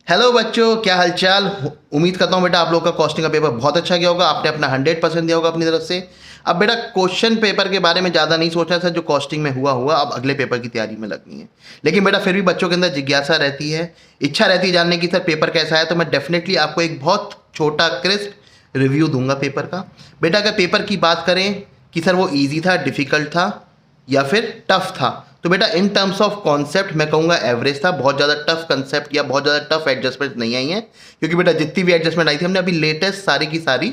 Hello बच्चों, क्या हालचाल। उम्मीद करता हूँ बेटा आप लोग का कॉस्टिंग का पेपर बहुत अच्छा गया होगा। आपने अपना 100% दिया होगा अपनी तरफ से। अब बेटा क्वेश्चन पेपर के बारे में ज़्यादा नहीं सोचना सर, जो कॉस्टिंग में हुआ हुआ अब अगले पेपर की तैयारी में लगनी है। लेकिन बेटा फिर भी बच्चों के अंदर जिज्ञासा रहती है, इच्छा रहती है जानने की सर पेपर कैसा है। तो मैं डेफिनेटली आपको एक बहुत छोटा क्रिस्प रिव्यू दूंगा पेपर का। बेटा अगर पेपर की बात करें कि सर वो ईजी था, डिफ़िकल्ट था या फिर टफ था, तो बेटा इन टर्म्स ऑफ कॉन्सेप्ट मैं कहूँगा एवरेज था। बहुत ज़्यादा टफ कंसेप्ट या बहुत ज़्यादा टफ एडजस्टमेंट नहीं आई है, क्योंकि बेटा जितनी भी एडजस्टमेंट आई थी हमने अभी लेटेस्ट सारी की सारी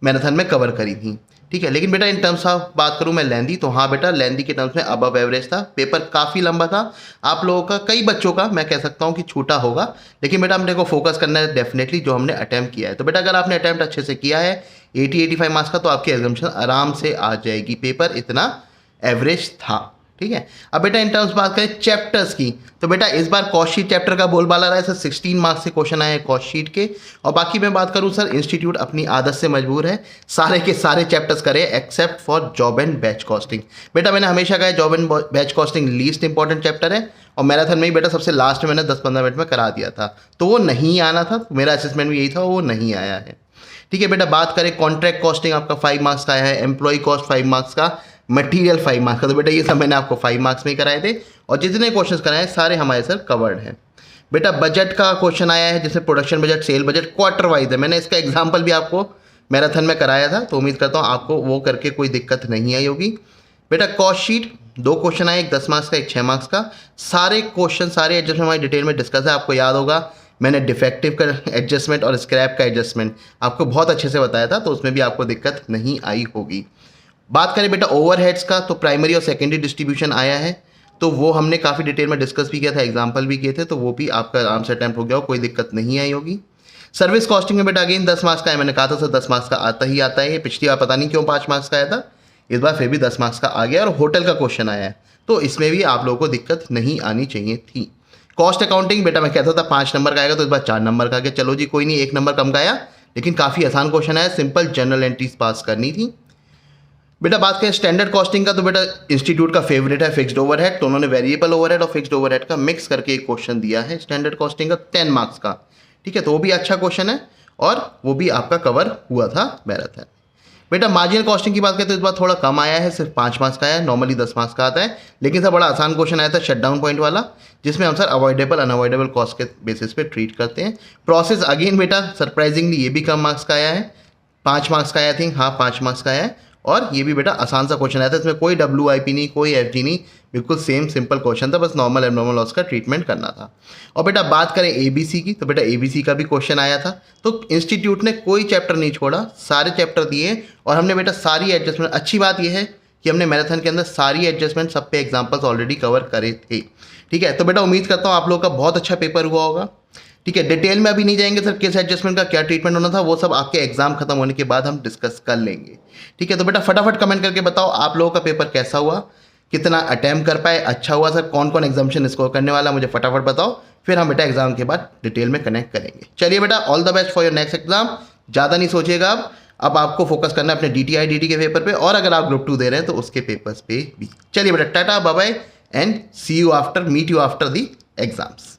मैराथन में कवर करी थी। ठीक है, लेकिन बेटा इन टर्म्स ऑफ बात करूँ मैं लेंदी, तो हाँ बेटा लेंदी के टर्म्स में अबव एवरेज था। पेपर काफ़ी लंबा था। आप लोगों का, कई बच्चों का मैं कह सकता हूँ कि छूटा होगा, लेकिन बेटा हमने को फोकस करना है डेफिनेटली जो हमने अटैम्प्ट किया है। तो बेटा अगर आपने अटैम्प्ट अच्छे से किया है 80-85 मार्क्स का, तो आपकी एग्जामिनेशन आराम से आ जाएगी। पेपर इतना एवरेज था। ठीक है, अब बेटा इन टर्म्स बात करें चैप्टर्स की, तो बेटा इस बार कॉस्ट शीट चैप्टर का बोलबाला रहा है सर। 16 मार्क्स से क्वेश्चन आए हैं कॉस्ट शीट के। और बाकी मैं बात करूं सर, इंस्टीट्यूट अपनी आदत से मजबूर है, सारे के सारे चैप्टर्स करे except for job and batch costing. बेटा मैंने हमेशा कहा है job and batch costing least important chapter है, और मैराथन में ही बेटा सबसे लास्ट में मैंने 10-15 मिनट में करा दिया था, तो वो नहीं आना था। मेरा असेसमेंट भी यही था, वो नहीं आया है। ठीक है बेटा, बात करें कॉन्ट्रैक्ट कॉस्टिंग आपका 5 मार्क्स का आया है, एम्प्लॉय कॉस्ट 5 मार्क्स का, मटेरियल 5 मार्क्स का। तो बेटा ये सब मैंने आपको 5 मार्क्स में ही कराए थे, और जितने क्वेश्चंस कराए हैं सारे हमारे सर कवर्ड हैं। बेटा बजट का क्वेश्चन आया है, जिसमें production budget, cell budget quarter wise है। मैंने इसका एग्जाम्पल भी आपको मैराथन में कराया था, तो उम्मीद करता हूँ आपको वो करके कोई दिक्कत नहीं आई होगी। बेटा कॉस्ट शीट 2 क्वेश्चन आए, एक 10 मार्क्स का, एक 6 मार्क्स का। सारे क्वेश्चन, सारे एडजस्टमेंट हमारी डिटेल में डिस्कस है। आपको याद होगा मैंने डिफेक्टिव का एडजस्टमेंट और स्क्रैप का एडजस्टमेंट आपको बहुत अच्छे से बताया था, तो उसमें भी आपको दिक्कत नहीं आई होगी। बात करें बेटा ओवरहेड्स का, तो प्राइमरी और सेकेंडरी डिस्ट्रीब्यूशन आया है, तो वो हमने काफ़ी डिटेल में डिस्कस भी किया था, एग्जाम्पल भी किए थे, तो वो भी आपका आराम से अटैम्प्ट हो गया हो, कोई दिक्कत नहीं आई होगी। सर्विस कॉस्टिंग में बेटा अगेन 10 मार्क्स का है। मैंने कहा था सर 10 मार्क्स का आता ही आता है, ये पिछली बार पता नहीं क्यों 5 मार्क्स का आया था, इस बार फिर भी 10 मार्क्स का आ गया। और होटल का क्वेश्चन आया है, तो इसमें भी आप लोगों को दिक्कत नहीं आनी चाहिए थी। कॉस्ट अकाउंटिंग बेटा मैं कहता था 5 नंबर का आएगा, तो इस बार 4 नंबर का आ गया। चलो जी कोई नहीं, 1 नंबर कम का आया, लेकिन काफ़ी आसान क्वेश्चन आया, सिंपल जनरल एंट्रीज पास करनी थी। बेटा बात करें स्टैंडर्ड कॉस्टिंग का, तो बेटा इंस्टीट्यूट का फेवरेट है फिक्स्ड ओवरहेड, तो उन्होंने वेरिएबल ओवरहेड और फिक्स्ड ओवरहेड का मिक्स करके एक क्वेश्चन दिया है स्टैंडर्ड कॉस्टिंग का 10 मार्क्स का। ठीक है, तो वो भी अच्छा क्वेश्चन है, और वो भी आपका कवर हुआ था मैराथन। बेटा मार्जिनल कॉस्टिंग की बात करें तो इस बार थोड़ा कम आया है, सिर्फ 5 मार्क्स का आया है, नॉर्मली 10 मार्क्स का आता है। लेकिन सर बड़ा आसान क्वेश्चन आया था शटडाउन पॉइंट वाला, जिसमें हम सर अवॉइडेबल अनअवॉइडेबल कॉस्ट के बेसिस पे ट्रीट करते हैं। प्रोसेस अगेन बेटा सरप्राइजिंगली ये भी कम मार्क्स का आया है, 5 मार्क्स का आया आई थिंक, हाँ 5 मार्क्स का आया है। और ये भी बेटा आसान सा क्वेश्चन आया था, इसमें कोई WIP नहीं, कोई FG नहीं, बिल्कुल सेम सिंपल क्वेश्चन था, बस नॉर्मल एबनॉर्मल लॉस का ट्रीटमेंट करना था। और बेटा बात करें ABC की, तो बेटा ABC का भी क्वेश्चन आया था। तो इंस्टीट्यूट ने कोई चैप्टर नहीं छोड़ा, सारे चैप्टर दिए, और हमने बेटा सारी एडजस्टमेंट, अच्छी बात यह है कि हमने मैराथन के अंदर सारी एडजस्टमेंट सब पे एग्जाम्पल्स ऑलरेडी कवर करे थे। ठीक है, तो बेटा उम्मीद करता हूँ आप लोग का बहुत अच्छा पेपर हुआ होगा। ठीक है, डिटेल में अभी नहीं जाएंगे सर, किस एडजस्टमेंट का क्या ट्रीटमेंट होना था, वो सब आपके एग्जाम खत्म होने के बाद हम डिस्कस कर लेंगे। ठीक है, तो बेटा फटाफट कमेंट करके बताओ आप लोगों का पेपर कैसा हुआ, कितना अटैम्प्ट कर पाए, अच्छा हुआ सर, कौन कौन एग्जामिनेशन स्कोर करने वाला, मुझे फटाफट बताओ, फिर हम बेटा एग्जाम के बाद डिटेल में कनेक्ट करेंगे। चलिए बेटा all the best for your next exam. ज़्यादा नहीं सोचिएगा, अब आपको फोकस करना है अपने DTI DT के पेपर पे, और अगर आप ग्रुप 2 दे रहे हैं तो उसके पेपर्स पे भी। चलिए बेटा tata bye bye and see you after, meet you after the exams.